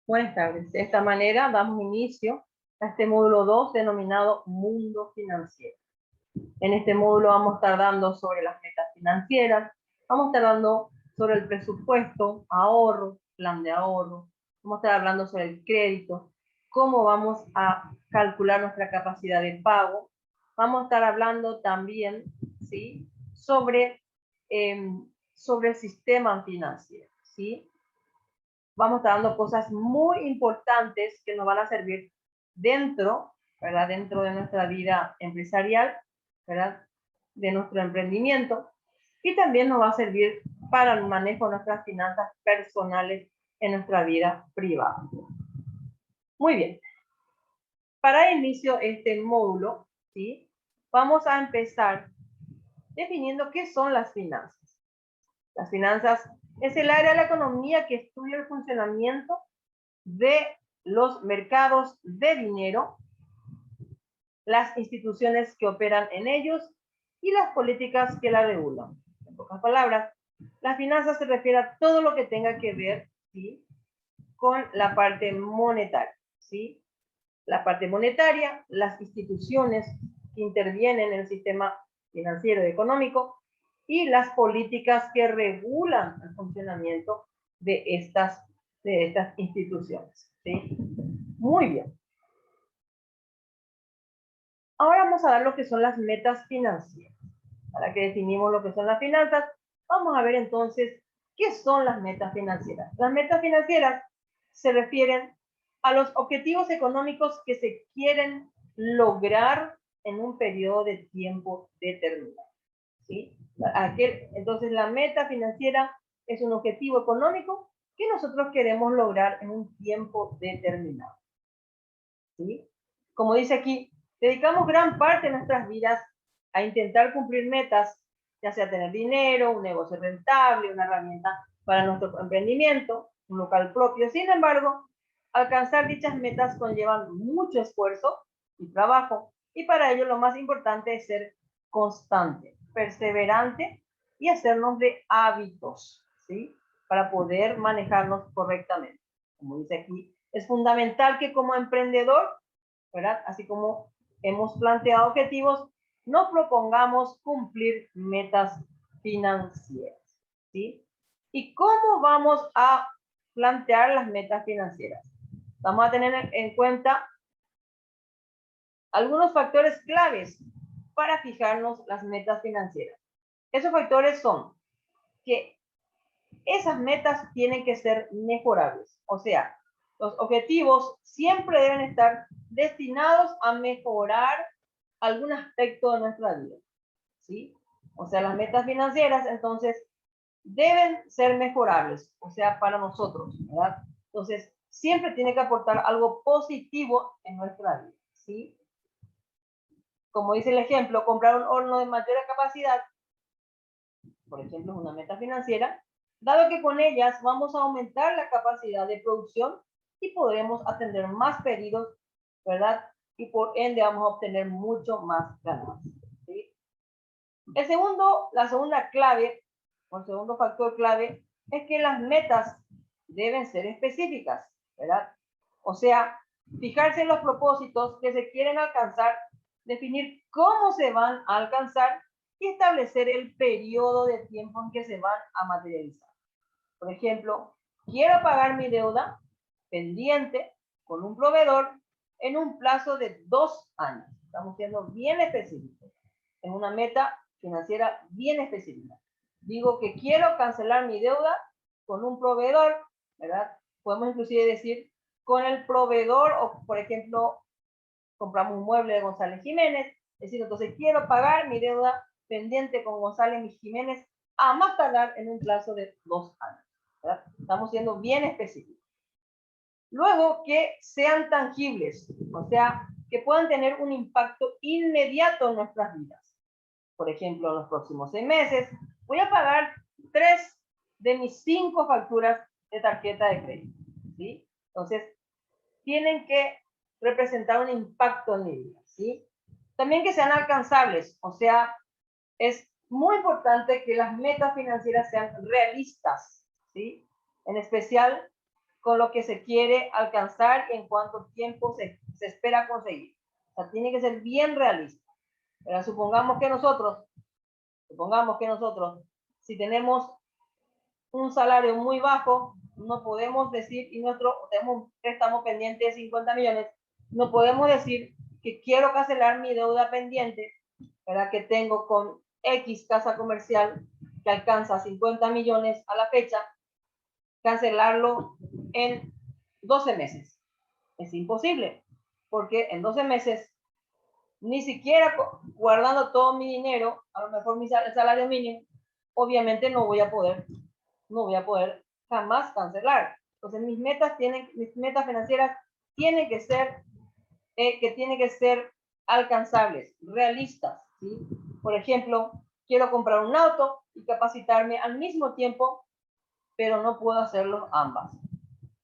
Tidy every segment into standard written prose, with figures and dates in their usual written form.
Buenas tardes. De esta manera damos inicio a este módulo 2 denominado Mundo Financiero. En este módulo vamos a estar dando sobre las metas financieras, vamos a estar dando sobre el presupuesto, ahorro, plan de ahorro, vamos a estar hablando sobre el crédito, cómo vamos a calcular nuestra capacidad de pago, vamos a estar hablando también, ¿sí?, sobre el sistema financiero, ¿sí? Vamos a estar dando cosas muy importantes que nos van a servir dentro, ¿verdad? Dentro de nuestra vida empresarial, ¿verdad? De nuestro emprendimiento. Y también nos va a servir para el manejo de nuestras finanzas personales en nuestra vida privada. Muy bien. Para inicio este módulo, ¿sí?, vamos a empezar definiendo qué son las finanzas. Las finanzas es el área de la economía que estudia el funcionamiento de los mercados de dinero, las instituciones que operan en ellos y las políticas que la regulan. En pocas palabras, las finanzas se refiere a todo lo que tenga que ver, ¿sí?, con la parte monetaria, ¿sí? La parte monetaria, las instituciones que intervienen en el sistema financiero y económico y las políticas que regulan el funcionamiento de estas instituciones, ¿sí? Muy bien. Ahora vamos a ver lo que son las metas financieras. Para que definimos lo que son las finanzas, vamos a ver entonces qué son las metas financieras. Las metas financieras se refieren a los objetivos económicos que se quieren lograr en un periodo de tiempo determinado, ¿sí? Entonces, la meta financiera es un objetivo económico que nosotros queremos lograr en un tiempo determinado, ¿sí? Como dice aquí, dedicamos gran parte de nuestras vidas a intentar cumplir metas, ya sea tener dinero, un negocio rentable, una herramienta para nuestro emprendimiento, un local propio. Sin embargo, alcanzar dichas metas conllevan mucho esfuerzo y trabajo, y para ello lo más importante es ser constante, perseverante y hacernos de hábitos, ¿sí?, para poder manejarnos correctamente. Como dice aquí, es fundamental que como emprendedor, ¿verdad?, así como hemos planteado objetivos, nos propongamos cumplir metas financieras, ¿sí? ¿Y cómo vamos a plantear las metas financieras? Vamos a tener en cuenta algunos factores claves para fijarnos las metas financieras. Esos factores son que esas metas tienen que ser mejorables, o sea, los objetivos siempre deben estar destinados a mejorar algún aspecto de nuestra vida, ¿sí? O sea, las metas financieras, entonces, deben ser mejorables, o sea, para nosotros, ¿verdad? Entonces, siempre tiene que aportar algo positivo en nuestra vida, ¿sí? Como dice el ejemplo, comprar un horno de mayor capacidad, por ejemplo, es una meta financiera, dado que con ellas vamos a aumentar la capacidad de producción y podremos atender más pedidos, ¿verdad? Y por ende vamos a obtener mucho más ganancias, ¿sí? La segunda clave, o el segundo factor clave, es que las metas deben ser específicas, ¿verdad? O sea, fijarse en los propósitos que se quieren alcanzar, definir cómo se van a alcanzar y establecer el periodo de tiempo en que se van a materializar. Por ejemplo, quiero pagar mi deuda pendiente con un proveedor en un plazo de 2 años. Estamos siendo bien específicos. Es una meta financiera bien específica. Digo que quiero cancelar mi deuda con un proveedor, ¿verdad? Podemos inclusive decir con el proveedor, o por ejemplo, compramos un mueble de González Jiménez, es decir, entonces quiero pagar mi deuda pendiente con González Jiménez a más tardar en un plazo de 2 años, ¿verdad? Estamos siendo bien específicos. Luego, que sean tangibles, o sea, que puedan tener un impacto inmediato en nuestras vidas. Por ejemplo, en los próximos 6 meses voy a pagar 3 de mis 5 facturas de tarjeta de crédito, ¿sí? Entonces, tienen que representar un impacto en mi vida, ¿sí? También que sean alcanzables, o sea, es muy importante que las metas financieras sean realistas, ¿sí? En especial con lo que se quiere alcanzar y en cuánto tiempo se espera conseguir. O sea, tiene que ser bien realista. Pero supongamos que nosotros, si tenemos un salario muy bajo, no podemos decir, y tenemos un préstamo pendiente de 50 millones, no podemos decir que quiero cancelar mi deuda pendiente, ¿verdad? Que tengo con X casa comercial que alcanza 50 millones a la fecha, cancelarlo en 12 meses. Es imposible, porque en 12 meses, ni siquiera guardando todo mi dinero, a lo mejor mi salario mínimo, obviamente no voy a poder jamás cancelar. Entonces mis metas financieras tienen que ser alcanzables, realistas, ¿sí? Por ejemplo, quiero comprar un auto y capacitarme al mismo tiempo, pero no puedo hacerlo ambas.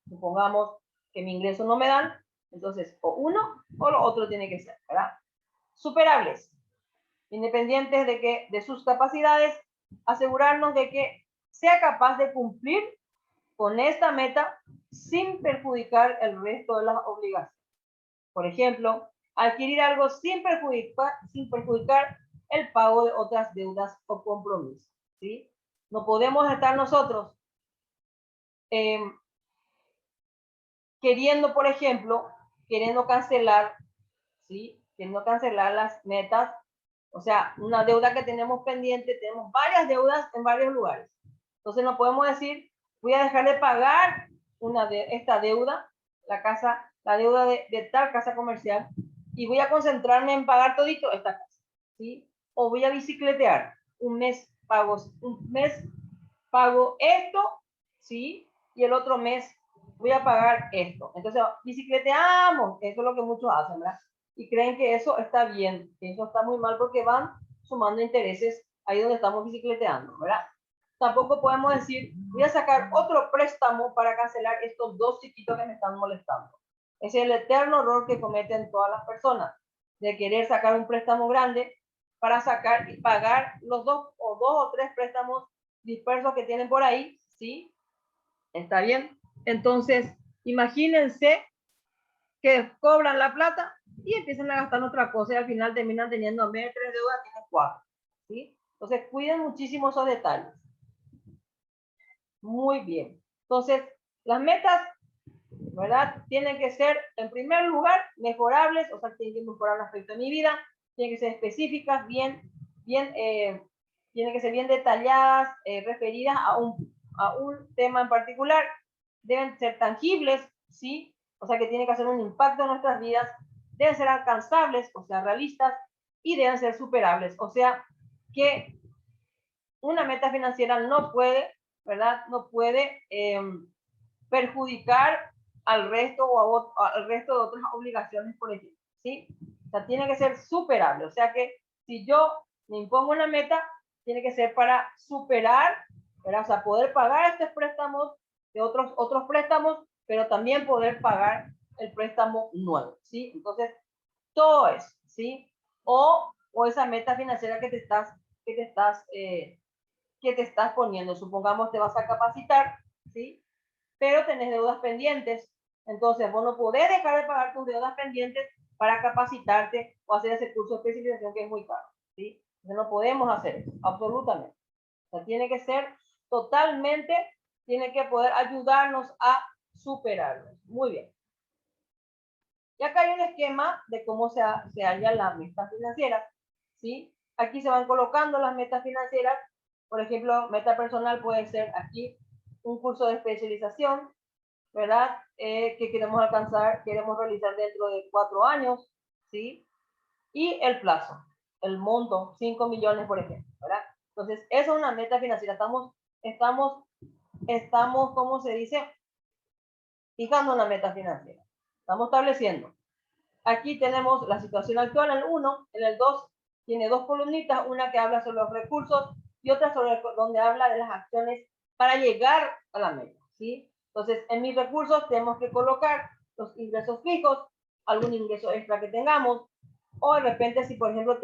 Supongamos que mi ingreso no me dan, entonces o uno o lo otro tiene que ser, ¿verdad? Superables, independientes de sus capacidades, asegurarnos de que sea capaz de cumplir con esta meta sin perjudicar el resto de las obligaciones. Por ejemplo, adquirir algo sin perjudicar el pago de otras deudas o compromisos, ¿sí? No podemos estar nosotros queriendo, por ejemplo, cancelar, ¿sí? Queriendo cancelar las metas, o sea, una deuda que tenemos pendiente, tenemos varias deudas en varios lugares. Entonces no podemos decir, voy a dejar de pagar esta deuda, la deuda de tal casa comercial, y voy a concentrarme en pagar todito esta casa, ¿sí? O voy a bicicletear, un mes pago esto, ¿sí? Y el otro mes voy a pagar esto. Entonces, bicicleteamos, eso es lo que muchos hacen, ¿verdad? Y creen que eso está bien, que eso está muy mal porque van sumando intereses ahí donde estamos bicicleteando, ¿verdad? Tampoco podemos decir, voy a sacar otro préstamo para cancelar estos dos chiquitos que me están molestando. Ese es el eterno error que cometen todas las personas, de querer sacar un préstamo grande para sacar y pagar los dos o tres préstamos dispersos que tienen por ahí, ¿sí? ¿Está bien? Entonces, imagínense que cobran la plata y empiezan a gastar otra cosa y al final terminan teniendo en vez de 3 deudas, tienen 4, ¿sí? Entonces, cuiden muchísimo esos detalles. Muy bien. Entonces, las metas, ¿verdad? Tienen que ser, en primer lugar, mejorables, o sea, tienen que mejorar el aspecto de mi vida, tienen que ser específicas, tienen que ser bien detalladas, referidas a un tema en particular, deben ser tangibles, ¿sí? O sea, que tienen que hacer un impacto en nuestras vidas, deben ser alcanzables, o sea, realistas, y deben ser superables, o sea, que una meta financiera no puede, ¿verdad? No puede perjudicar al resto al resto de otras obligaciones, por ejemplo, ¿sí? O sea, tiene que ser superable. O sea que si yo me impongo una meta, tiene que ser para superar, ¿verdad? O sea, poder pagar estos préstamos de otros préstamos, pero también poder pagar el préstamo nuevo, ¿sí? Entonces, todo eso, ¿sí? O esa meta financiera que te estás poniendo. Supongamos te vas a capacitar, ¿sí? Pero tenés deudas pendientes. Entonces, vos no podés dejar de pagar tus deudas pendientes para capacitarte o hacer ese curso de especialización que es muy caro, ¿sí? Entonces, no podemos hacer eso, absolutamente. O sea, tiene que ser totalmente, tiene que poder ayudarnos a superarlo. Muy bien. Y acá hay un esquema de cómo se hallan las metas financieras, ¿sí? Aquí se van colocando las metas financieras. Por ejemplo, meta personal puede ser aquí un curso de especialización, ¿verdad? Que queremos realizar dentro de 4 años, ¿sí? Y el plazo, el monto, 5 millones, por ejemplo, ¿verdad? Entonces, esa es una meta financiera. Estamos, ¿cómo se dice? Fijando una meta financiera. Estamos estableciendo. Aquí tenemos la situación actual en el 1, en el 2 tiene dos columnitas, una que habla sobre los recursos y otra sobre donde habla de las acciones para llegar a la meta, ¿sí? Entonces, en mis recursos tenemos que colocar los ingresos fijos, algún ingreso extra que tengamos, o de repente si, por ejemplo,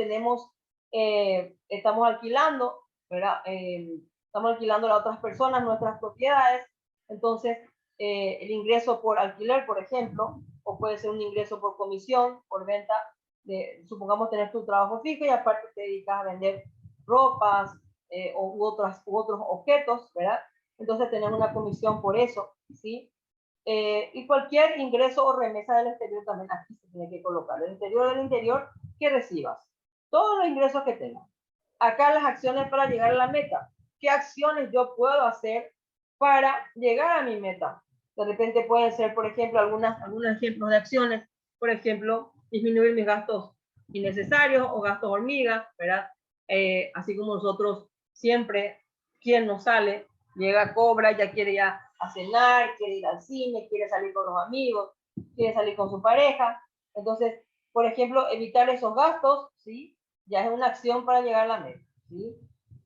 estamos alquilando, ¿verdad? Estamos alquilando a otras personas nuestras propiedades, entonces el ingreso por alquiler, por ejemplo, o puede ser un ingreso por comisión, por venta, supongamos tener tu trabajo fijo y aparte te dedicas a vender ropas u otros objetos, ¿verdad? Entonces tenemos una comisión por eso, ¿sí? Y cualquier ingreso o remesa del exterior también aquí se tiene que colocar. Del interior que recibas. Todos los ingresos que tengas. Acá las acciones para llegar a la meta. ¿Qué acciones yo puedo hacer para llegar a mi meta? De repente pueden ser, por ejemplo, algunos ejemplos de acciones. Por ejemplo, disminuir mis gastos innecesarios o gastos hormigas, ¿verdad? Así como nosotros siempre, quien nos sale, llega, cobra, ya quiere ya a cenar, quiere ir al cine, quiere salir con los amigos, quiere salir con su pareja. Entonces, por ejemplo, evitar esos gastos, ¿sí? Ya es una acción para llegar a la meta, ¿sí?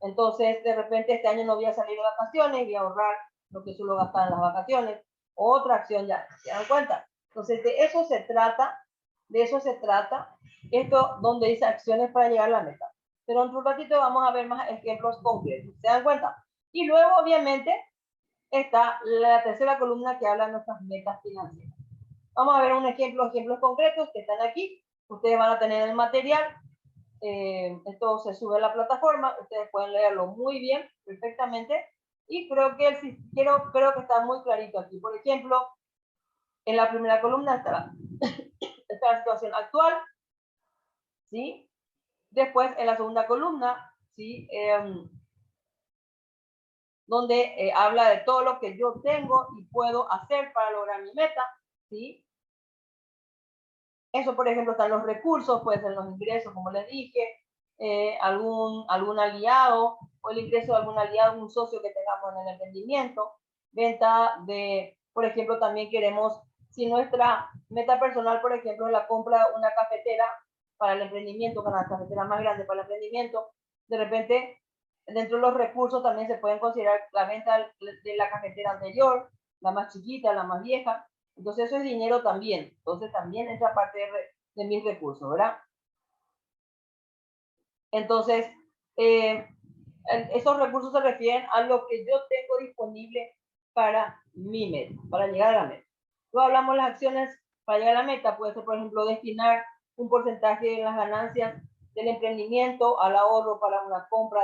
Entonces, de repente este año no voy a salir de vacaciones, voy a ahorrar lo que suelo gastar en las vacaciones. Otra acción ya, ¿se dan cuenta? Entonces, de eso se trata, esto donde dice acciones para llegar a la meta. Pero en un ratito vamos a ver más ejemplos concretos, ¿se dan cuenta? Y luego, obviamente, está la tercera columna que habla de nuestras metas financieras. Vamos a ver ejemplos concretos que están aquí. Ustedes van a tener el material. Esto se sube a la plataforma. Ustedes pueden leerlo muy bien, perfectamente. Y creo que está muy clarito aquí. Por ejemplo, en la primera columna está la situación actual. ¿Sí? Después, en la segunda columna, ¿sí? Donde habla de todo lo que yo tengo y puedo hacer para lograr mi meta, ¿sí? Eso, por ejemplo, están los recursos, pueden ser los ingresos, como les dije, algún aliado, o el ingreso de algún aliado, un socio que tengamos en el emprendimiento, venta de, por ejemplo, también queremos, si nuestra meta personal, por ejemplo, es la compra de una cafetera para el emprendimiento, para la cafetera más grande para el emprendimiento, de repente, dentro de los recursos también se pueden considerar la venta de la cafetera anterior, la más chiquita, la más vieja. Entonces eso es dinero también. Entonces también entra parte de mis recursos, ¿verdad? Entonces, esos recursos se refieren a lo que yo tengo disponible para mi meta, para llegar a la meta. Luego hablamos de las acciones para llegar a la meta. Puede ser, por ejemplo, destinar un porcentaje de las ganancias del emprendimiento al ahorro para una compra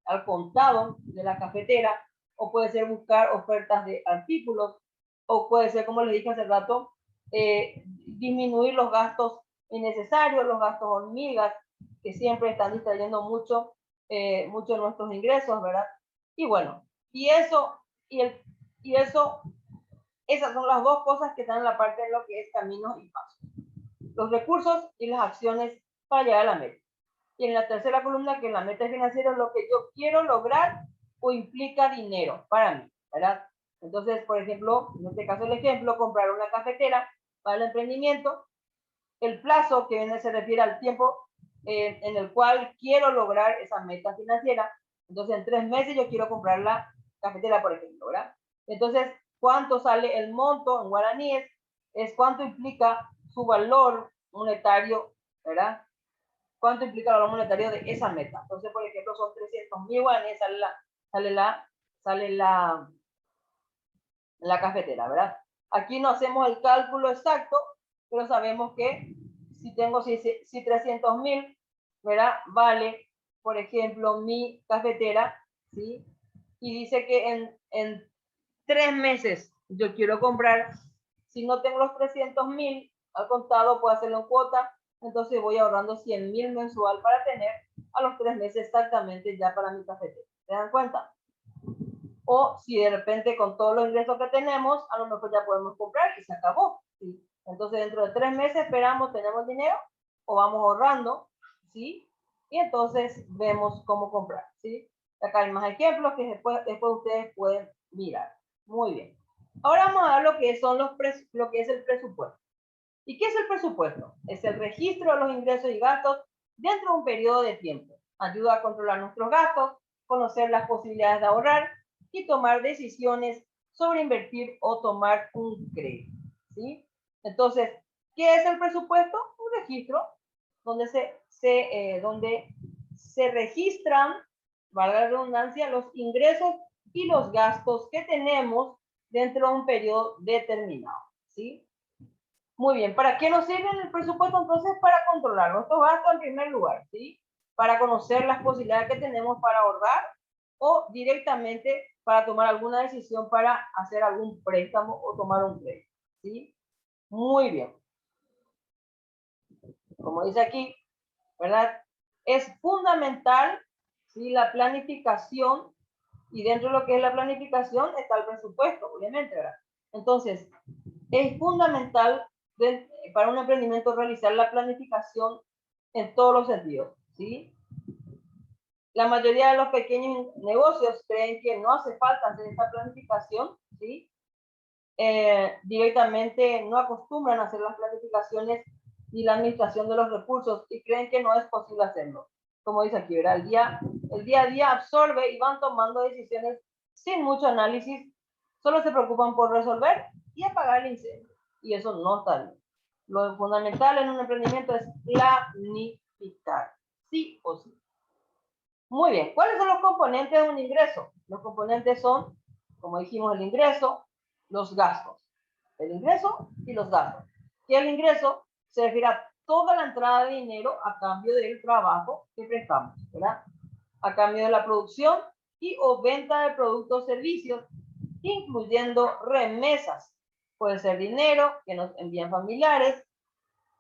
al contado de la cafetera, o puede ser buscar ofertas de artículos, o puede ser, como les dije hace rato, disminuir los gastos innecesarios, los gastos hormigas, que siempre están distrayendo mucho nuestros ingresos, ¿verdad? Y bueno, esas son las dos cosas que están en la parte de lo que es caminos y pasos. Los recursos y las acciones para llegar a la meta. Y en la tercera columna, que en la meta financiera es lo que yo quiero lograr o implica dinero para mí, ¿verdad? Entonces, por ejemplo, en este caso el ejemplo, comprar una cafetera para el emprendimiento, el plazo que se refiere al tiempo en el cual quiero lograr esa meta financiera. Entonces, en 3 meses yo quiero comprar la cafetera, por ejemplo, ¿verdad? Entonces, ¿cuánto sale el monto en guaraníes? Es cuánto implica su valor monetario, ¿verdad? ¿Cuánto implica el valor monetario de esa meta? Entonces, por ejemplo, son 300.000 guaraníes, sale la cafetera, ¿verdad? Aquí no hacemos el cálculo exacto, pero sabemos que si 300.000, ¿verdad? Vale, por ejemplo, mi cafetera, ¿sí? Y dice que en 3 meses yo quiero comprar, si no tengo los 300.000 al contado, puedo hacerlo en cuota, entonces voy ahorrando 100.000 mensual para tener a los 3 meses exactamente ya para mi cafetera. ¿Se dan cuenta? O si de repente con todos los ingresos que tenemos, a lo mejor ya podemos comprar y se acabó, ¿sí? Entonces dentro de 3 meses esperamos, tenemos dinero o vamos ahorrando, ¿sí? Y entonces vemos cómo comprar, ¿sí? Acá hay más ejemplos que después ustedes pueden mirar. Muy bien. Ahora vamos a ver lo que es el presupuesto. ¿Y qué es el presupuesto? Es el registro de los ingresos y gastos dentro de un periodo de tiempo. Ayuda a controlar nuestros gastos, conocer las posibilidades de ahorrar y tomar decisiones sobre invertir o tomar un crédito, ¿sí? Entonces, ¿qué es el presupuesto? Un registro donde se registran, valga la redundancia, los ingresos y los gastos que tenemos dentro de un periodo determinado, ¿sí? Muy bien, ¿para qué nos sirve el presupuesto? Entonces, para controlar nuestros gastos en primer lugar, ¿sí? Para conocer las posibilidades que tenemos para ahorrar o directamente para tomar alguna decisión para hacer algún préstamo o tomar un crédito, ¿sí? Muy bien. Como dice aquí, ¿verdad? Es fundamental, ¿sí? La planificación, y dentro de lo que es la planificación está el presupuesto, obviamente, ¿verdad? Entonces, es fundamental para un emprendimiento realizar la planificación en todos los sentidos, ¿sí? La mayoría de los pequeños negocios creen que no hace falta hacer esta planificación, ¿sí? Directamente no acostumbran a hacer las planificaciones y la administración de los recursos y creen que no es posible hacerlo. Como dice aquí, ¿verdad? El día a día absorbe y van tomando decisiones sin mucho análisis, solo se preocupan por resolver y apagar el incendio. Y eso no está bien. Lo fundamental en un emprendimiento es planificar, sí o sí. Muy bien, ¿cuáles son los componentes de un ingreso? Los componentes son, como dijimos, el ingreso, los gastos. El ingreso y los gastos. Y el ingreso se refiere a toda la entrada de dinero a cambio del trabajo que prestamos, ¿verdad? A cambio de la producción y o venta de productos o servicios, incluyendo remesas. Puede ser dinero que nos envían familiares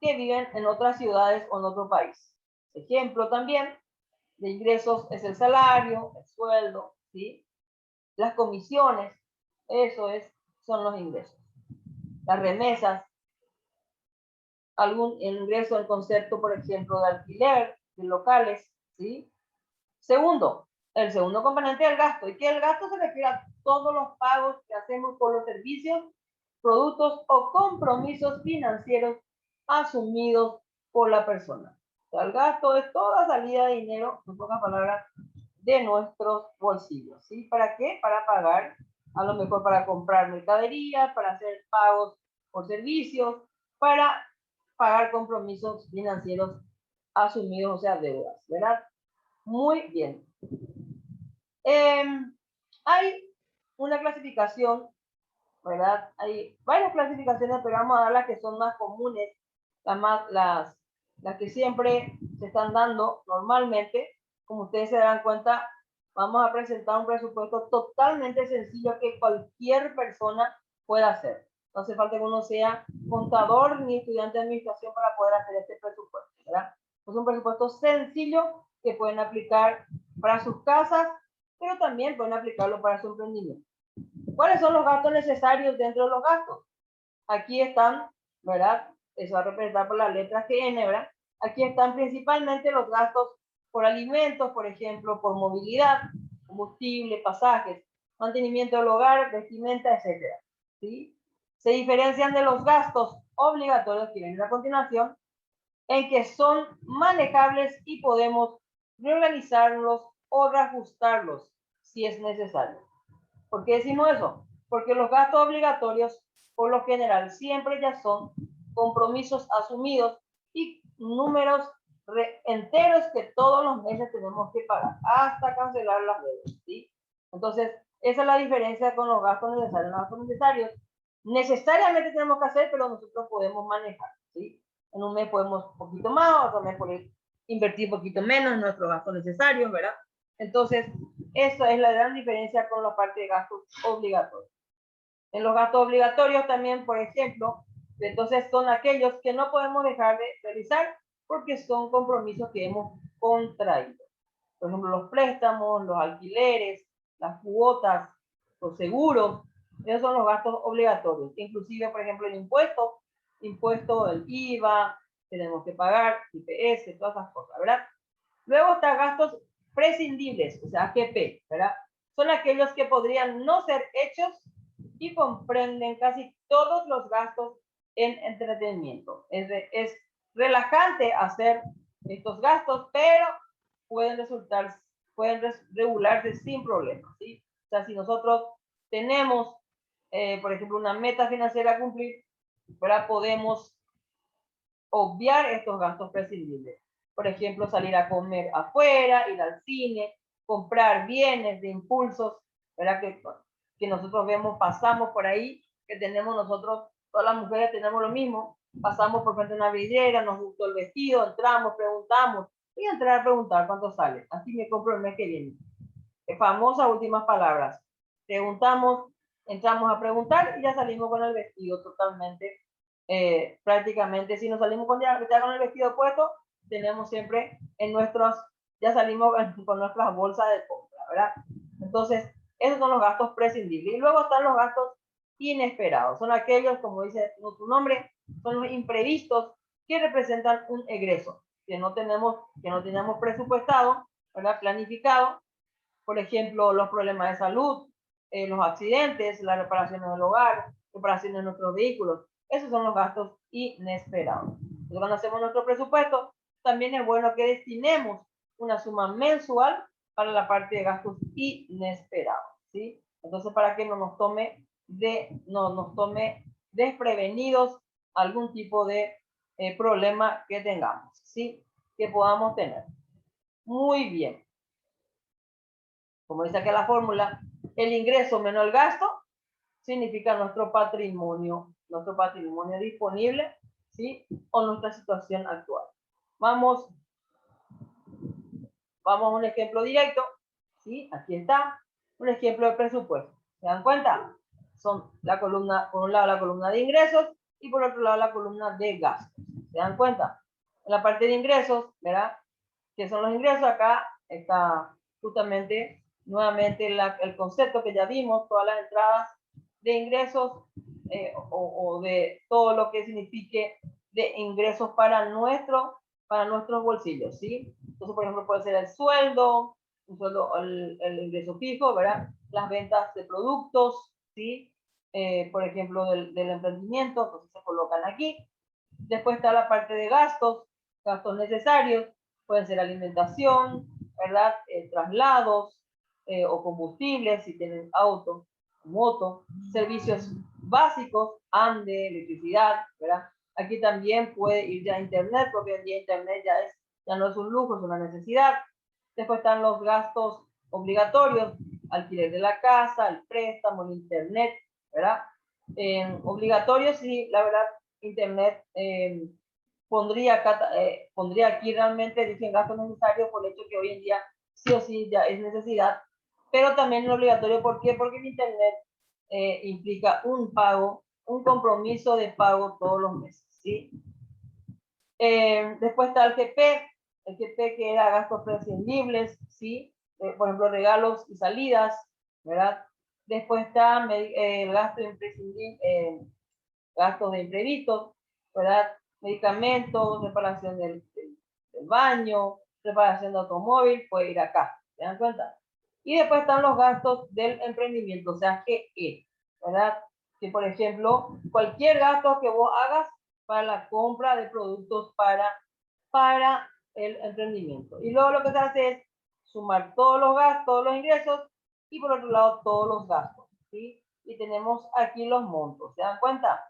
que viven en otras ciudades o en otro país. Ejemplo también de ingresos es el salario, el sueldo, ¿sí? Las comisiones, son los ingresos. Las remesas, algún ingreso en concepto, por ejemplo, de alquiler de locales, ¿sí? Segundo, el segundo componente del gasto, y que el gasto se refiere a todos los pagos que hacemos por los servicios, productos o compromisos financieros asumidos por la persona. O sea, el gasto es toda salida de dinero, en pocas palabras, de nuestros bolsillos, ¿sí? ¿Para qué? Para pagar, a lo mejor para comprar mercadería, para hacer pagos por servicios, para pagar compromisos financieros asumidos, o sea, deudas, ¿verdad? Muy bien. Hay una clasificación, ¿verdad? Hay varias clasificaciones, pero vamos a dar las que son más comunes, las que siempre se están dando normalmente. Como ustedes se darán cuenta, vamos a presentar un presupuesto totalmente sencillo que cualquier persona pueda hacer. No hace falta que uno sea contador ni estudiante de administración para poder hacer este presupuesto, ¿verdad? Es un presupuesto sencillo que pueden aplicar para sus casas, pero también pueden aplicarlo para su emprendimiento. ¿Cuáles son los gastos necesarios dentro de los gastos? Aquí están, ¿verdad? Eso va a representar por las letras que N, ¿verdad? Aquí están principalmente los gastos por alimentos, por ejemplo, por movilidad, combustible, pasajes, mantenimiento del hogar, vestimenta, etcétera, ¿sí? Se diferencian de los gastos obligatorios que vienen a continuación, en que son manejables y podemos reorganizarlos o reajustarlos si es necesario. ¿Por qué decimos eso? Porque los gastos obligatorios, por lo general, siempre ya son compromisos asumidos y números enteros que todos los meses tenemos que pagar hasta cancelar las deudas, ¿sí? Entonces, esa es la diferencia con los gastos necesarios. Los gastos necesarios necesariamente tenemos que hacer, pero nosotros podemos manejar, ¿sí? En un mes podemos un poquito más, otro mes podemos invertir un poquito menos en nuestros gastos necesarios, ¿verdad? Entonces, esa es la gran diferencia con la parte de gastos obligatorios. En los gastos obligatorios también, por ejemplo, entonces son aquellos que no podemos dejar de realizar porque son compromisos que hemos contraído. Por ejemplo, los préstamos, los alquileres, las cuotas, los seguros, esos son los gastos obligatorios. Inclusive, por ejemplo, el impuesto del IVA, tenemos que pagar, IPS, todas esas cosas, ¿verdad? Luego está gastos prescindibles, o sea, AGP, ¿verdad? Son aquellos que podrían no ser hechos y comprenden casi todos los gastos en entretenimiento. Es relajante hacer estos gastos, pero pueden regularse sin problemas, ¿sí? O sea, si nosotros tenemos, por ejemplo, una meta financiera a cumplir, ¿verdad? Podemos obviar estos gastos prescindibles. Por ejemplo, salir a comer afuera, ir al cine, comprar bienes de impulsos, ¿verdad? Que que nosotros vemos, pasamos por ahí, que tenemos nosotros, todas las mujeres tenemos lo mismo, pasamos por frente a una vidriera, nos gustó el vestido, entramos, preguntamos, voy a entrar a preguntar cuánto sale, así me compro el mes que viene. Famosas últimas palabras. Preguntamos, entramos a preguntar y ya salimos con el vestido totalmente, prácticamente, si nos salimos con ya con el vestido puesto, tenemos siempre en nuestros, ya salimos con nuestras bolsas de compra, ¿verdad? Entonces, esos son los gastos prescindibles. Y luego están los gastos inesperados. Son aquellos, como dice su nombre, son los imprevistos que representan un egreso que no teníamos presupuestado, ¿verdad? Planificado. Por ejemplo, los problemas de salud, los accidentes, las reparaciones del hogar, reparaciones de nuestros vehículos. Esos son los gastos inesperados. Entonces, cuando hacemos nuestro presupuesto, también es bueno que destinemos una suma mensual para la parte de gastos inesperados, ¿sí? Entonces, para que no nos tome desprevenidos algún tipo de problema que tengamos, ¿sí? Que podamos tener. Muy bien. Como dice aquí la fórmula, el ingreso menos el gasto significa nuestro patrimonio disponible, ¿sí? O nuestra situación actual. Vamos a un ejemplo directo, ¿sí? Aquí está, un ejemplo de presupuesto. ¿Se dan cuenta? Son la columna, por un lado la columna de ingresos y por otro lado la columna de gastos. ¿Se dan cuenta? En la parte de ingresos, ¿verdad? ¿Qué son los ingresos? Acá está justamente nuevamente el concepto que ya vimos, todas las entradas de ingresos o de todo lo que signifique de ingresos para nuestros bolsillos, ¿sí? Entonces, por ejemplo, puede ser el sueldo, el ingreso fijo, ¿verdad? Las ventas de productos, ¿sí? Por ejemplo, del emprendimiento, entonces se colocan aquí. Después está la parte de gastos necesarios, pueden ser alimentación, ¿verdad? Traslados o combustibles, si tienen auto, moto, servicios básicos, ANDE, electricidad, ¿verdad? Aquí también puede ir ya a internet, porque hoy en día internet ya no es un lujo, es una necesidad. Después están los gastos obligatorios, alquiler de la casa, el préstamo, el internet, ¿verdad? Obligatorios, sí, la verdad, internet pondría aquí realmente, dicen gasto necesario por el hecho que hoy en día sí o sí ya es necesidad, pero también es obligatorio. ¿Por qué? Porque el internet implica un pago, un compromiso de pago todos los meses, ¿sí? Después está el GP que era gastos prescindibles, ¿sí? Por ejemplo, regalos y salidas, ¿verdad? Después está el gasto imprescindible, gastos de imprevistos, ¿verdad? Medicamentos, reparación del baño, reparación de automóvil, puede ir acá, ¿se dan cuenta? Y después están los gastos del emprendimiento, o sea, GE, ¿verdad? Que por ejemplo, cualquier gasto que vos hagas para la compra de productos para el emprendimiento. Y luego lo que se hace es sumar todos los gastos, todos los ingresos y por otro lado todos los gastos, ¿sí? Y tenemos aquí los montos, ¿se dan cuenta?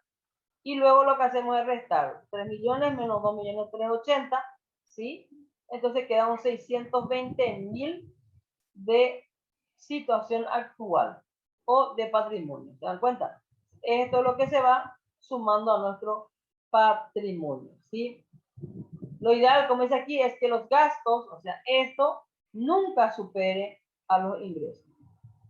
Y luego lo que hacemos es restar 3 millones menos 2 millones 380, ¿sí? Entonces queda un 620.000 de situación actual o de patrimonio. ¿Se dan cuenta? Esto es lo que se va sumando a nuestro patrimonio, ¿sí? Lo ideal, como dice aquí, es que los gastos, o sea, esto nunca supere a los ingresos.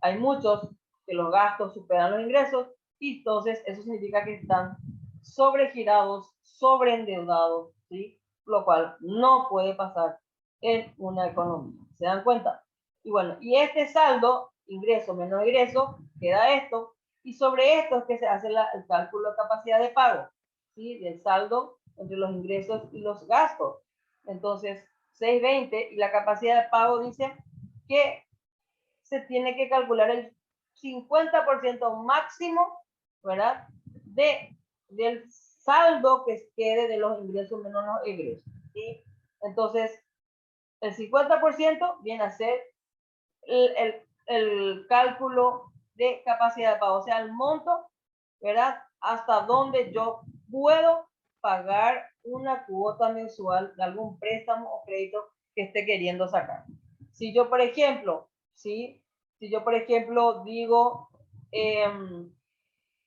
Hay muchos que los gastos superan los ingresos y entonces eso significa que están sobregirados, sobreendeudados, ¿sí? Lo cual no puede pasar en una economía. ¿Se dan cuenta? Y bueno, y este saldo, ingreso menos egreso, queda esto, y sobre esto es que se hace el cálculo de capacidad de pago, ¿sí? Del saldo entre los ingresos y los gastos. Entonces, 620 y la capacidad de pago dice que se tiene que calcular el 50% máximo, ¿verdad? Del saldo que quede de los ingresos menos los egresos, ¿sí? Entonces, el 50% viene a ser el cálculo de capacidad de pago, o sea, el monto, ¿verdad? Hasta donde yo puedo pagar una cuota mensual de algún préstamo o crédito que esté queriendo sacar. Si yo, por ejemplo, ¿sí? Si yo, por ejemplo, digo,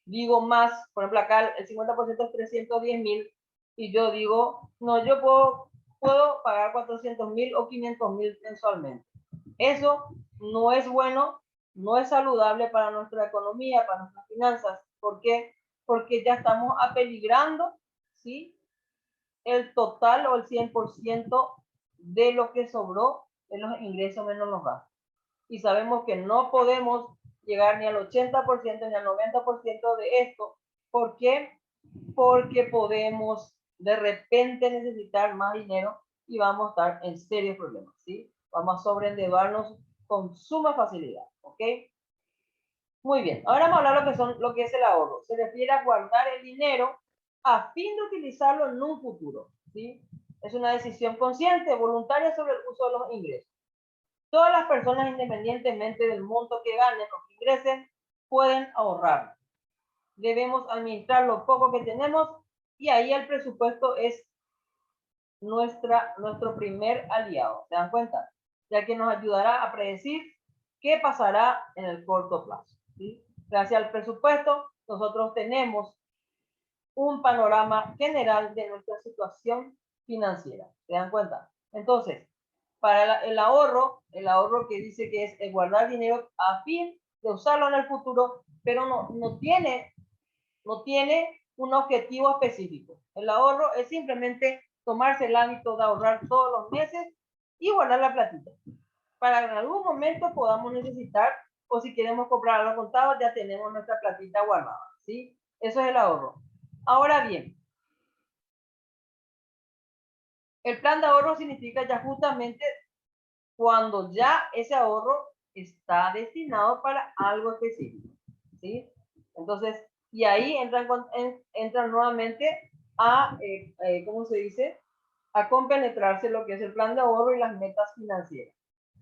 digo más, por ejemplo, acá el 50% es 310.000 y yo digo, no, yo puedo pagar 400.000 o 500.000 mensualmente. Eso no es bueno, no es saludable para nuestra economía, para nuestras finanzas. ¿Por qué? Porque ya estamos apeligrando, ¿sí?, el total o el 100% de lo que sobró en los ingresos menos los gastos. Y sabemos que no podemos llegar ni al 80% ni al 90% de esto. ¿Por qué? Porque podemos de repente necesitar más dinero y vamos a estar en serios problemas, ¿sí? Vamos a sobreendeudarnos con suma facilidad, ¿ok? Muy bien, ahora vamos a hablar lo que es el ahorro. Se refiere a guardar el dinero a fin de utilizarlo en un futuro, ¿sí? Es una decisión consciente, voluntaria sobre el uso de los ingresos. Todas las personas, independientemente del monto que ganen o que ingresen, pueden ahorrar. Debemos administrar lo poco que tenemos y ahí el presupuesto es nuestro primer aliado. ¿Se dan cuenta? Ya que nos ayudará a predecir qué pasará en el corto plazo, ¿sí? Gracias al presupuesto, nosotros tenemos un panorama general de nuestra situación financiera. ¿Se dan cuenta? Entonces, para el ahorro que dice que es guardar dinero a fin de usarlo en el futuro, pero no tiene un objetivo específico. El ahorro es simplemente tomarse el hábito de ahorrar todos los meses y guardar la platita. Para que en algún momento podamos necesitar, o si queremos comprar algo contado, ya tenemos nuestra platita guardada, ¿sí? Eso es el ahorro. Ahora bien, el plan de ahorro significa ya justamente cuando ya ese ahorro está destinado para algo específico, ¿sí? Entonces, y ahí entran nuevamente a, ¿cómo se dice?, a compenetrarse lo que es el plan de ahorro y las metas financieras.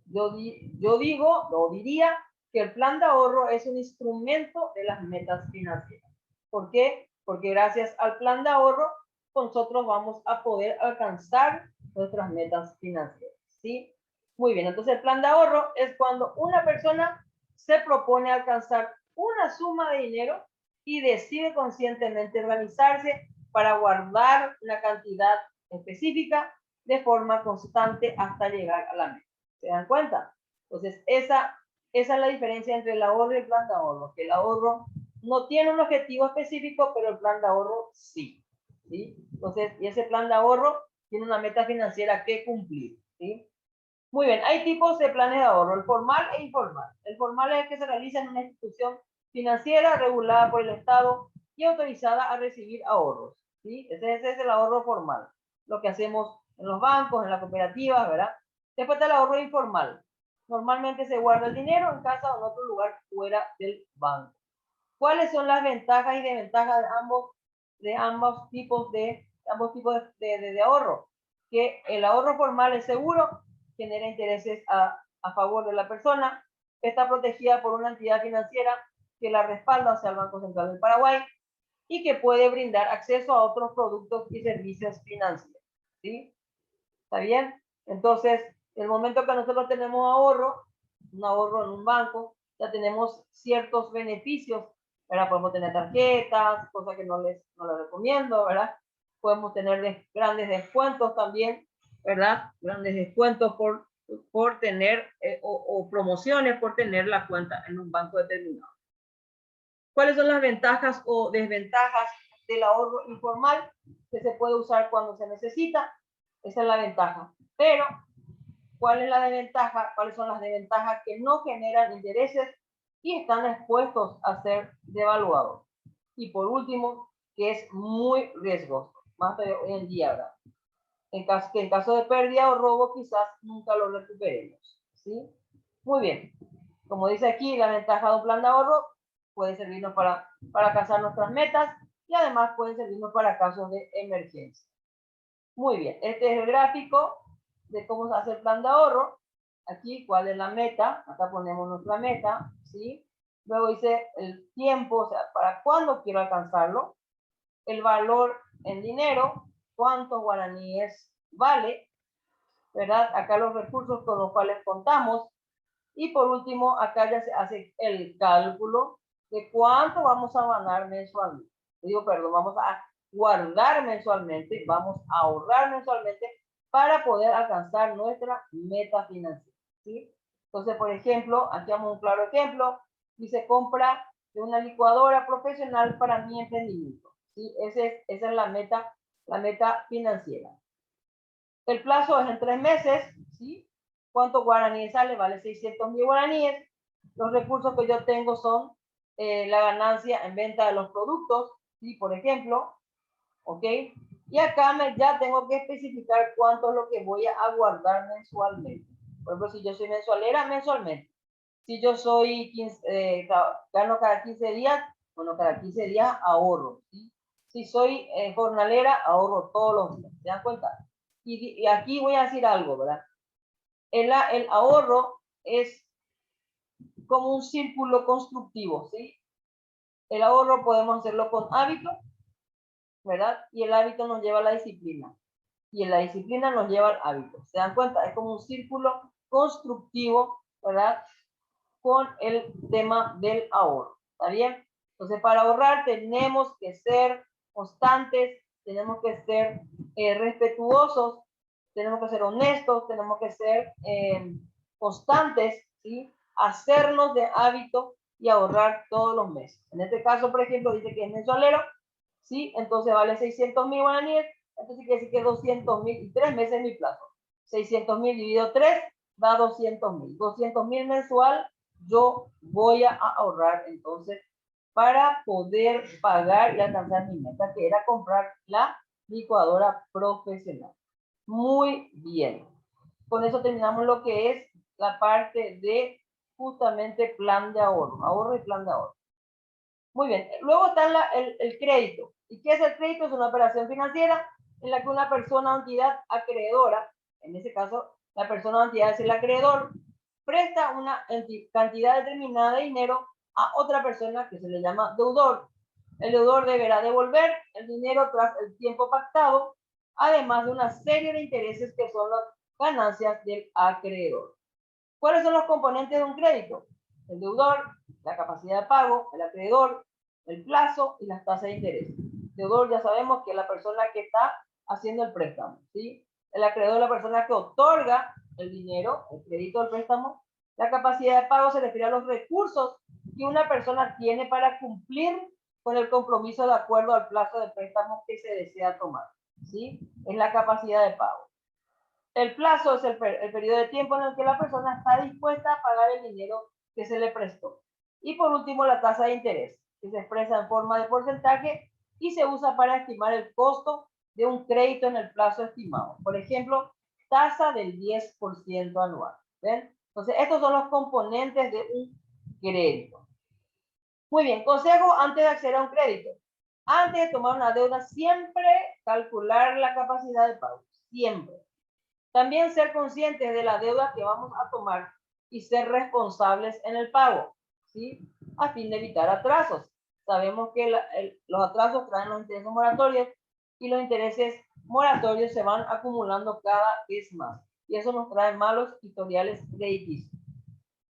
Yo diría que el plan de ahorro es un instrumento de las metas financieras. ¿Por qué? Porque gracias al plan de ahorro nosotros vamos a poder alcanzar nuestras metas financieras, ¿sí? Muy bien, entonces el plan de ahorro es cuando una persona se propone alcanzar una suma de dinero y decide conscientemente organizarse para guardar una cantidad específica de forma constante hasta llegar a la meta. ¿Se dan cuenta? Entonces, esa es la diferencia entre el ahorro y el plan de ahorro, que el ahorro no tiene un objetivo específico, pero el plan de ahorro sí, ¿sí? Entonces, y ese plan de ahorro tiene una meta financiera que cumplir, ¿sí? Muy bien, hay tipos de planes de ahorro, el formal e informal. El formal es el que se realiza en una institución financiera regulada por el Estado y autorizada a recibir ahorros, ¿sí? Ese es el ahorro formal, lo que hacemos en los bancos, en las cooperativas, ¿verdad? Después está el ahorro informal. Normalmente se guarda el dinero en casa o en otro lugar fuera del banco. ¿Cuáles son las ventajas y desventajas de ambos tipos de ahorro? Que el ahorro formal es seguro, genera intereses a favor de la persona, está protegida por una entidad financiera que la respalda, o sea, el Banco Central del Paraguay, y que puede brindar acceso a otros productos y servicios financieros, ¿sí? ¿Está bien? Entonces, el momento que nosotros tenemos un ahorro en un banco, ya tenemos ciertos beneficios, ¿verdad? Podemos tener tarjetas, cosas que no les recomiendo, ¿verdad? Podemos tener grandes descuentos también, ¿verdad? Grandes descuentos por tener, o promociones por tener la cuenta en un banco determinado. ¿Cuáles son las ventajas o desventajas del ahorro informal que se puede usar cuando se necesita? Esa es la ventaja. Pero, ¿cuál es la desventaja? ¿Cuáles son las desventajas que no generan intereses y están expuestos a ser devaluados? Y por último, que es muy riesgoso, más de hoy en día, ¿verdad? En caso de pérdida o robo, quizás nunca lo recuperemos, ¿sí? Muy bien. Como dice aquí, la ventaja de un plan de ahorro puede servirnos para alcanzar nuestras metas y además puede servirnos para casos de emergencia. Muy bien, este es el gráfico de cómo se hace el plan de ahorro. Aquí, cuál es la meta. Acá ponemos nuestra meta, ¿sí? Luego dice el tiempo, o sea, para cuándo quiero alcanzarlo. El valor en dinero, cuántos guaraníes vale, ¿verdad? Acá los recursos con los cuales contamos. Y por último, acá ya se hace el cálculo de cuánto vamos a ganar mensualmente. Digo, perdón, vamos a guardar mensualmente, vamos a ahorrar mensualmente para poder alcanzar nuestra meta financiera, ¿sí? Entonces, por ejemplo, aquí vamos a un claro ejemplo, dice compra de una licuadora profesional para mi emprendimiento, ¿sí? Esa es la meta financiera. El plazo es en 3 meses, ¿sí? ¿Cuántos guaraníes sale? Vale 600.000 guaraníes. Los recursos que yo tengo son la ganancia en venta de los productos, ¿sí? Por ejemplo, ¿ok? Y acá ya tengo que especificar cuánto es lo que voy a guardar mensualmente. Por ejemplo, si yo soy mensualera, mensualmente. Si yo soy gano cada 15 días, bueno, cada 15 días ahorro, ¿sí? Si soy jornalera, ahorro todos los días. ¿Se dan cuenta? Y aquí voy a decir algo, ¿verdad? El ahorro es como un círculo constructivo, ¿sí? El ahorro podemos hacerlo con hábito, ¿verdad? Y el hábito nos lleva a la disciplina. Y en la disciplina nos lleva al hábito. ¿Se dan cuenta? Es como un círculo constructivo, ¿verdad? Con el tema del ahorro. ¿Está bien? Entonces, para ahorrar tenemos que ser constantes, tenemos que ser respetuosos, tenemos que ser honestos, tenemos que ser constantes, ¿sí? Hacernos de hábito y ahorrar todos los meses. En este caso, por ejemplo, dice que es mensualero, ¿sí? Entonces vale 600.000 guaraníes, entonces quiere decir que 200.000 y 3 meses mi plazo. 600.000 dividido 3 da 200.000. 200.000 mensual yo voy a ahorrar entonces para poder pagar y alcanzar mi meta, que era comprar la licuadora profesional. Muy bien. Con eso terminamos lo que es la parte de justamente plan de ahorro, ahorro y plan de ahorro. Muy bien. Luego está el crédito. ¿Y qué es el crédito? Es una operación financiera en la que una persona o entidad acreedora, en ese caso la persona o entidad es el acreedor, presta una cantidad determinada de dinero a otra persona que se le llama deudor. El deudor deberá devolver el dinero tras el tiempo pactado, además de una serie de intereses que son las ganancias del acreedor. ¿Cuáles son los componentes de un crédito? El deudor, la capacidad de pago, el acreedor, el plazo y las tasas de interés. El deudor ya sabemos que es la persona que está haciendo el préstamo, ¿sí? El acreedor es la persona que otorga el dinero, el crédito, el préstamo. La capacidad de pago se refiere a los recursos que una persona tiene para cumplir con el compromiso de acuerdo al plazo de préstamo que se desea tomar, ¿sí? Es la capacidad de pago. El plazo es el periodo de tiempo en el que la persona está dispuesta a pagar el dinero que se le prestó. Y por último, la tasa de interés, que se expresa en forma de porcentaje y se usa para estimar el costo de un crédito en el plazo estimado. Por ejemplo, tasa del 10% anual. ¿Ven? Entonces, estos son los componentes de un crédito. Muy bien, consejo antes de acceder a un crédito. Antes de tomar una deuda, siempre calcular la capacidad de pago. Siempre. También ser conscientes de la deuda que vamos a tomar y ser responsables en el pago, ¿sí? A fin de evitar atrasos. Sabemos que los atrasos traen los intereses moratorios y los intereses moratorios se van acumulando cada vez más. Y eso nos trae malos historiales crediticios.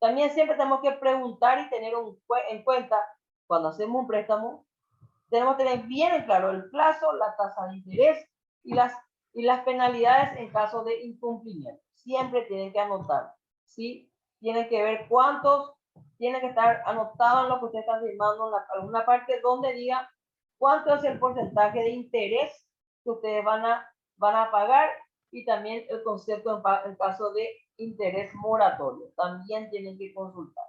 También siempre tenemos que preguntar y tener en cuenta, cuando hacemos un préstamo, tenemos que tener bien en claro el plazo, la tasa de interés y las penalidades en caso de incumplimiento. Siempre tienen que anotar, ¿sí? Tienen que ver cuántos, tienen que estar anotados en lo que ustedes están firmando en alguna parte donde diga cuánto es el porcentaje de interés que ustedes van a pagar y también el concepto en caso de interés moratorio. También tienen que consultar.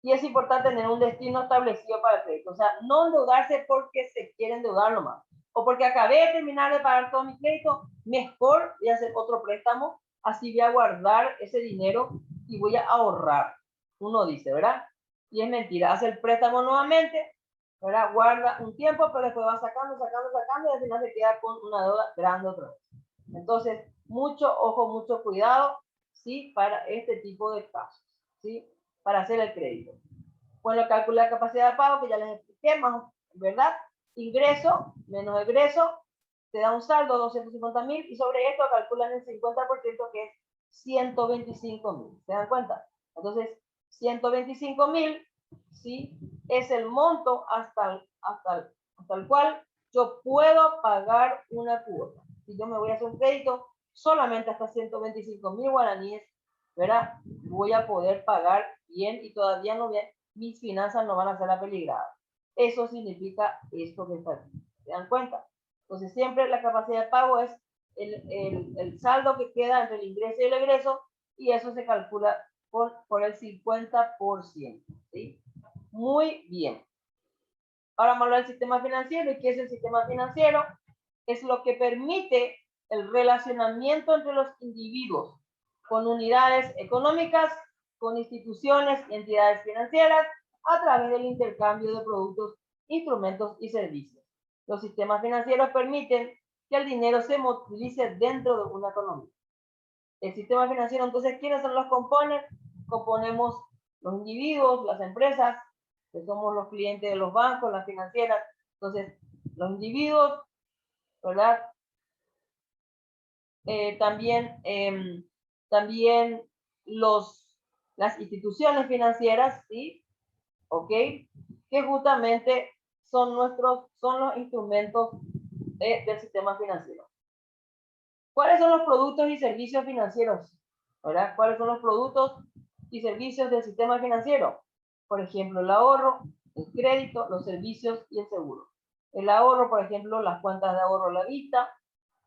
Y es importante tener un destino establecido para el crédito. O sea, no endeudarse porque se quiere endeudar nomás. O porque acabé de terminar de pagar todo mi crédito, mejor voy a hacer otro préstamo, así voy a guardar ese dinero y voy a ahorrar. Uno dice, ¿verdad? Y es mentira, hace el préstamo nuevamente, ¿verdad? Guarda un tiempo, pero después va sacando y al final se queda con una deuda grande otra vez. Entonces, mucho ojo, mucho cuidado, ¿sí? Para este tipo de casos, ¿sí? Para hacer el crédito. Bueno, calcula la capacidad de pago, que ya les expliqué, más, ¿verdad? Ingreso menos egreso, te da un saldo de 250.000 y sobre esto calculan el 50% que es 125.000. ¿Se dan cuenta? Entonces, 125.000, ¿sí? es el monto hasta el cual yo puedo pagar una cuota. Si yo me voy a hacer un crédito solamente hasta 125.000 guaraníes, ¿verdad? Voy a poder pagar bien y todavía no bien, mis finanzas no van a ser apeligradas. Eso significa esto que está aquí. ¿Se dan cuenta? Entonces siempre la capacidad de pago es el saldo que queda entre el ingreso y el egreso, y eso se calcula por el 50%. ¿Sí? Muy bien. Ahora vamos a hablar del sistema financiero. ¿Y qué es el sistema financiero? Es lo que permite el relacionamiento entre los individuos con unidades económicas, con instituciones y entidades financieras a través del intercambio de productos, instrumentos y servicios. Los sistemas financieros permiten que el dinero se movilice dentro de una economía. El sistema financiero, entonces, ¿quiénes son los componen? Componemos los individuos, las empresas, que somos los clientes de los bancos, las financieras. Entonces, los individuos, ¿verdad? También las instituciones financieras, ¿sí? ¿Ok? Que justamente son los instrumentos del sistema financiero. ¿Cuáles son los productos y servicios financieros? ¿Verdad? ¿Cuáles son los productos y servicios del sistema financiero? Por ejemplo, el ahorro, el crédito, los servicios y el seguro. El ahorro, por ejemplo, las cuentas de ahorro a la vista,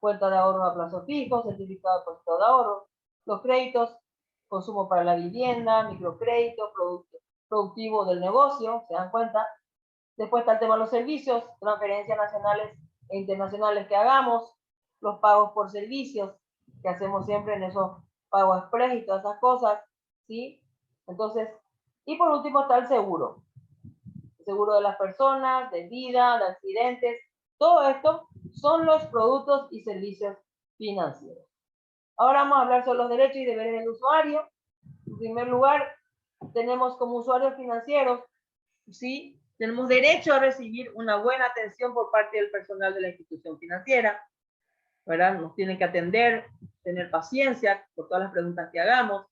cuenta de ahorro a plazo fijo, certificado de depósito de ahorro, los créditos, consumo para la vivienda, microcrédito, productivo del negocio, ¿se dan cuenta? Después está el tema de los servicios, transferencias nacionales e internacionales que hagamos, los pagos por servicios que hacemos siempre en esos pagos express y todas esas cosas, ¿sí? Entonces, y por último está el seguro de las personas, de vida, de accidentes. Todo esto son los productos y servicios financieros. Ahora vamos a hablar sobre los derechos y deberes del usuario. En primer lugar, tenemos como usuarios financieros, ¿sí? Tenemos derecho a recibir una buena atención por parte del personal de la institución financiera, ¿verdad? Nos tienen que atender, tener paciencia por todas las preguntas que hagamos.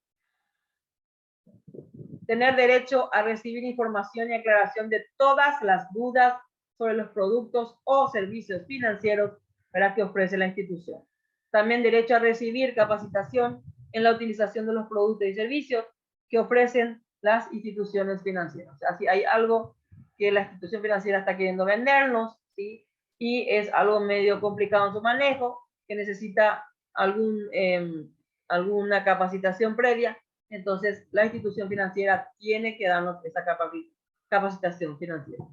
Tener derecho a recibir información y aclaración de todas las dudas sobre los productos o servicios financieros, ¿verdad?, que ofrece la institución. También derecho a recibir capacitación en la utilización de los productos y servicios que ofrecen las instituciones financieras. O sea, si hay algo que la institución financiera está queriendo vendernos, ¿sí?, y es algo medio complicado en su manejo, que necesita alguna capacitación previa, entonces la institución financiera tiene que darnos esa capacitación financiera.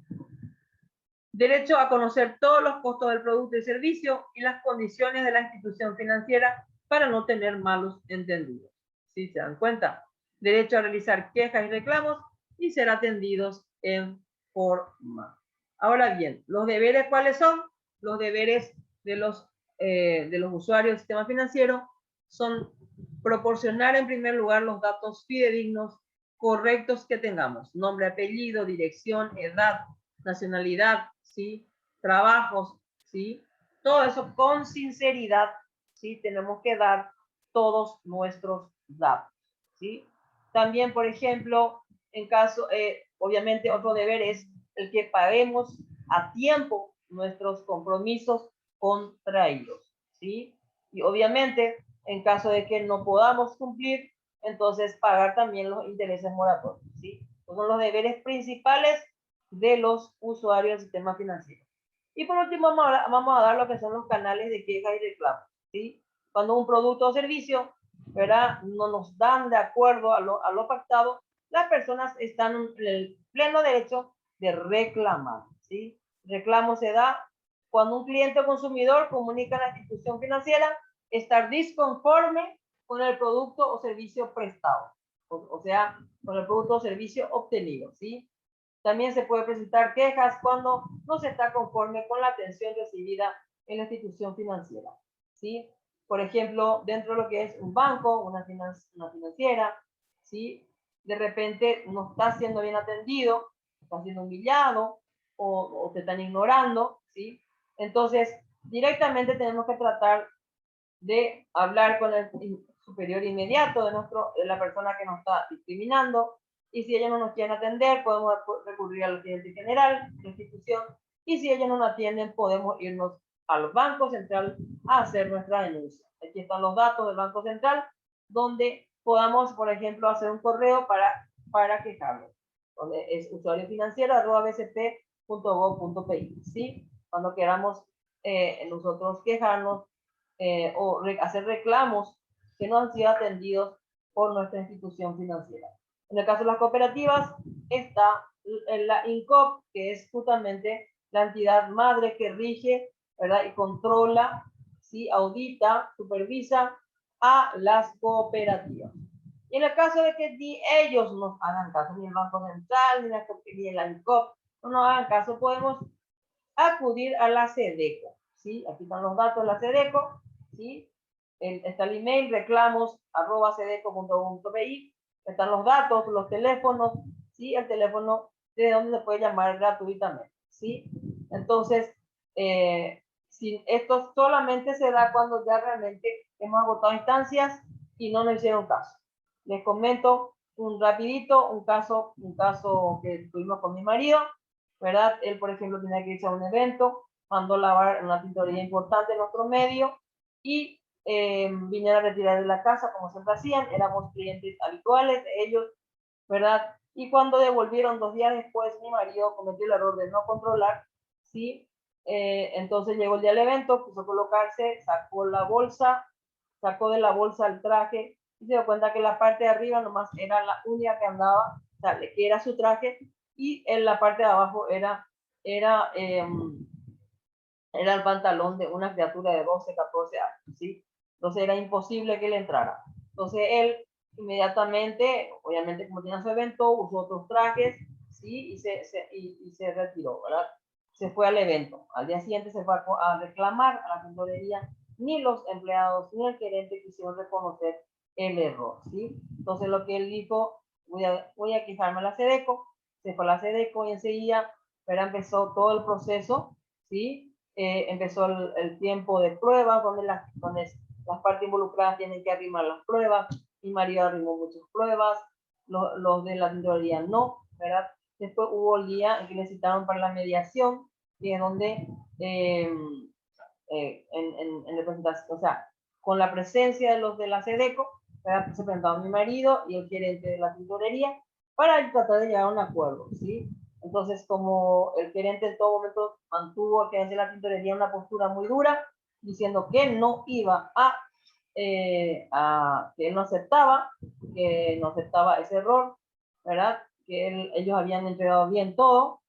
Derecho a conocer todos los costos del producto y servicio y las condiciones de la institución financiera para no tener malos entendidos. ¿Sí se dan cuenta? Derecho a realizar quejas y reclamos y ser atendidos en forma. Ahora bien, ¿los deberes cuáles son? Los deberes de los usuarios del sistema financiero son proporcionar en primer lugar los datos fidedignos correctos que tengamos: nombre, apellido, dirección, edad, nacionalidad, ¿sí?, trabajos, ¿sí? Todo eso con sinceridad, ¿sí? Tenemos que dar todos nuestros datos, ¿sí? También, por ejemplo, obviamente otro deber es el que paguemos a tiempo nuestros compromisos contraídos, ¿sí? Y obviamente, en caso de que no podamos cumplir, entonces pagar también los intereses moratorios, ¿sí? Esos son los deberes principales de los usuarios del sistema financiero. Y por último, vamos a dar lo que son los canales de queja y reclamo, ¿sí? Cuando un producto o servicio, ¿verdad?, no nos dan de acuerdo a lo pactado, las personas están en el pleno derecho de reclamar, ¿sí? Reclamo se da cuando un cliente o consumidor comunica a la institución financiera estar disconforme con el producto o servicio prestado, o sea, con el producto o servicio obtenido, ¿sí? También se puede presentar quejas cuando no se está conforme con la atención recibida en la institución financiera, ¿sí? Por ejemplo, dentro de lo que es un banco, una financiera, ¿sí?, de repente no está siendo bien atendido, está siendo humillado o te están ignorando, ¿sí? Entonces, directamente tenemos que tratar de hablar con el superior inmediato de la persona que nos está discriminando, Y si ellos no nos quieren atender, podemos recurrir al gerente general de la institución. Y si ellos no nos atienden, podemos irnos al Banco Central a hacer nuestra denuncia. Aquí están los datos del Banco Central, donde podamos, por ejemplo, hacer un correo para quejarnos, donde es usuariofinanciero@bcp.gov.pi, ¿sí? Cuando queramos nosotros quejarnos o hacer reclamos que no han sido atendidos por nuestra institución financiera. En el caso de las cooperativas está la INCOP, que es justamente la entidad madre que rige, ¿verdad? Y controla, ¿sí? Audita, supervisa a las cooperativas. Y en el caso de que ni ellos nos hagan caso, ni el Banco Central, ni la INCOP, no nos hagan caso, podemos acudir a la SEDECO, ¿sí? Aquí están los datos de la SEDECO, ¿sí? Está el email reclamos@sedeco.gov.pi, están los datos, los teléfonos, ¿sí? El teléfono de donde se puede llamar gratuitamente, ¿sí? Entonces, si esto solamente se da cuando ya realmente hemos agotado instancias y no nos hicieron caso. Les comento un rapidito, un caso que tuvimos con mi marido, ¿verdad? Él, por ejemplo, tenía que irse a un evento, mandó lavar una tintorería importante en nuestro medio y vinieron a retirar de la casa, como siempre hacían, éramos clientes habituales de ellos, ¿verdad? Y cuando devolvieron 2 días después, mi marido cometió el error de no controlar, ¿sí? Entonces llegó el día del evento, quiso colocarse, sacó de la bolsa el traje y se dio cuenta que la parte de arriba nomás era la única que andaba, o sea, que era su traje, y en la parte de abajo era el pantalón de una criatura de 12, 14 años, ¿sí? Entonces era imposible que él entrara. Entonces él inmediatamente, obviamente como tenía su evento, usó otros trajes, ¿sí? Y se retiró, ¿verdad? Se fue al evento. Al día siguiente se fue a reclamar a la tintorería. Ni los empleados ni el gerente quisieron reconocer el error, ¿sí? Entonces lo que él dijo, voy a quejarme a la SEDECO, se fue a la SEDECO y enseguida, pero empezó todo el proceso, ¿sí? Empezó el tiempo de pruebas, donde las partes involucradas tienen que arrimar las pruebas. Mi marido arrimó muchas pruebas, los de la tintorería no, ¿verdad? Después hubo el día en que necesitaron para la mediación, y en donde en representación, o sea, con la presencia de los de la SEDECO, se presentaron mi marido y el gerente de la tintorería para tratar de llegar a un acuerdo, ¿sí? Entonces, como el gerente en todo momento mantuvo al gerente de la tintorería una postura muy dura, diciendo que no iba que él no aceptaba ese error, ¿verdad? Que ellos habían entregado bien todo.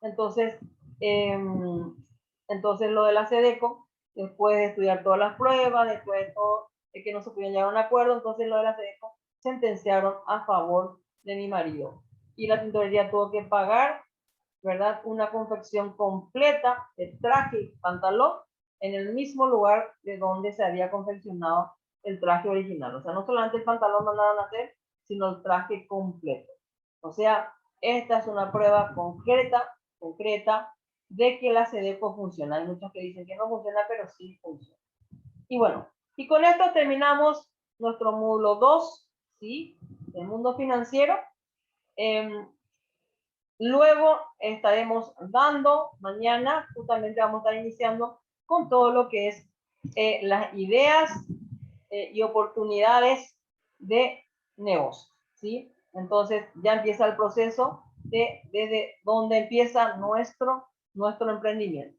Entonces, lo de la SEDECO, después de estudiar todas las pruebas, después de todo, de que no se pudieron llegar a un acuerdo, entonces lo de la SEDECO sentenciaron a favor de mi marido. Y la tintorería tuvo que pagar, ¿verdad? Una confección completa de traje y pantalón en el mismo lugar de donde se había confeccionado el traje original. O sea, no solamente el pantalón mandaron a hacer, sino el traje completo. O sea, esta es una prueba concreta de que la SEDECO funciona. Hay muchos que dicen que no funciona, pero sí funciona. Y bueno, y con esto terminamos nuestro módulo 2, ¿sí? El mundo financiero. Luego estaremos dando, mañana justamente vamos a estar iniciando con todo lo que es las ideas y oportunidades de negocio, ¿sí? Entonces ya empieza el proceso desde donde empieza nuestro emprendimiento.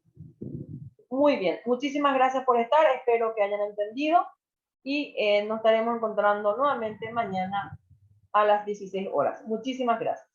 Muy bien, muchísimas gracias por estar, espero que hayan entendido y nos estaremos encontrando nuevamente mañana a las 16 horas. Muchísimas gracias.